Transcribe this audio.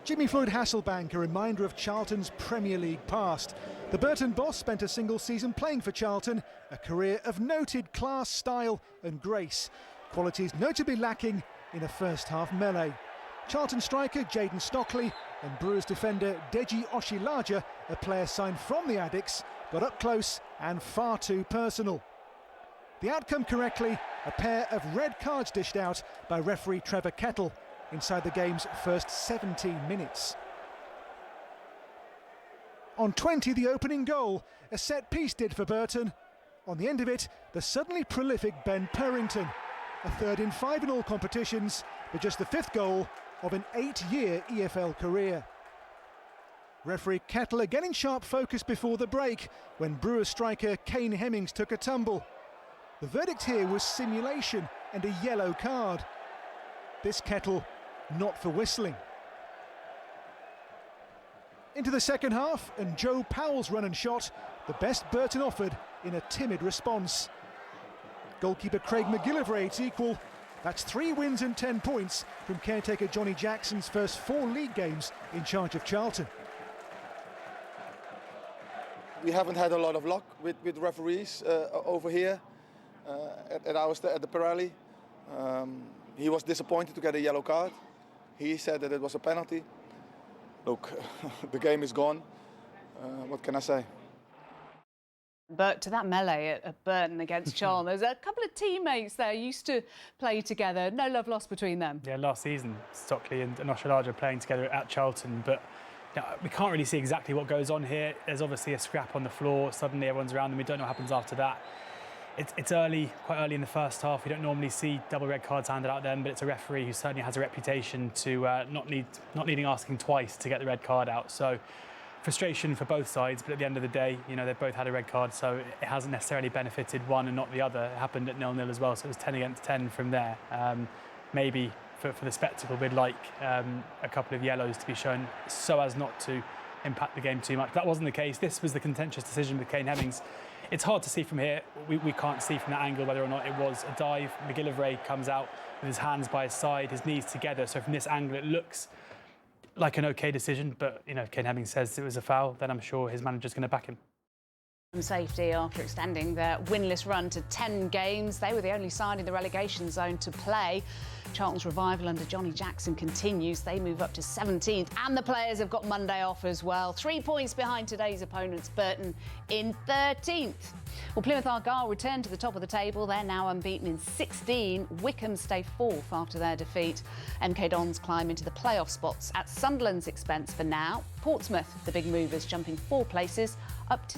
Jimmy Floyd Hasselbank, a reminder of Charlton's Premier League past. The Burton boss spent a single season playing for Charlton, a career of noted class, style and grace, qualities notably lacking in a first-half melee. Charlton striker Jayden Stockley and Brewers defender Deji Oshilaja, a player signed from the Addicks, got up close and far too personal. The outcome correctly, a pair of red cards dished out by referee Trevor Kettle inside the game's first 17 minutes. On 20, the opening goal, a set piece did for Burton. On the end of it, the suddenly prolific Ben Purrington, a third in 5 in all competitions, but just the 5th goal of an 8-year EFL career. Referee Kettle again in sharp focus before the break, when Brewers striker Kane Hemmings took a tumble. The verdict here was simulation and a yellow card. This Kettle not for whistling. Into the second half, and Joe Powell's run and shot, the best Burton offered in a timid response. Goalkeeper Craig McGillivray equal. That's 3 wins and 10 points from caretaker Johnny Jackson's first 4 league games in charge of Charlton. We haven't had a lot of luck with referees over here at the Pirelli. He was disappointed to get a yellow card. He said that it was a penalty. Look, the game is gone. What can I say? But to that melee at Burton against Charlton, there's a couple of teammates there used to play together. No love lost between them. Yeah, last season, Stockley and Oshilaja playing together at Charlton, but we can't really see exactly what goes on here. There's obviously a scrap on the floor. Suddenly everyone's around them. We don't know what happens after that. It's early, quite early in the first half. We don't normally see double red cards handed out then, but it's a referee who certainly has a reputation to not needing asking twice to get the red card out. So frustration for both sides, but at the end of the day, you know, they've both had a red card, so it hasn't necessarily benefited one and not the other. It happened at 0-0 as well, so it was 10 against 10 from there. Maybe for the spectacle, we'd like a couple of yellows to be shown so as not to impact the game too much. That wasn't the case. This was the contentious decision with Kane Hemmings. It's hard to see from here. We can't see from that angle whether or not it was a dive. McGillivray comes out with his hands by his side, his knees together. So from this angle, it looks like an okay decision. But you know, if Kane Hemmings says it was a foul, then I'm sure his manager's going to back him. Safety after extending their winless run to 10 games. They were the only side in the relegation zone to play. Charlton's revival under Johnny Jackson continues. They move up to 17th, and the players have got Monday off as well. 3 points behind today's opponents, Burton in 13th. Well, Plymouth Argyle return to the top of the table. They're now unbeaten in 16. Wycombe stay 4th after their defeat. MK Dons climb into the playoff spots at Sunderland's expense for now. Portsmouth, the big movers, jumping 4 places up to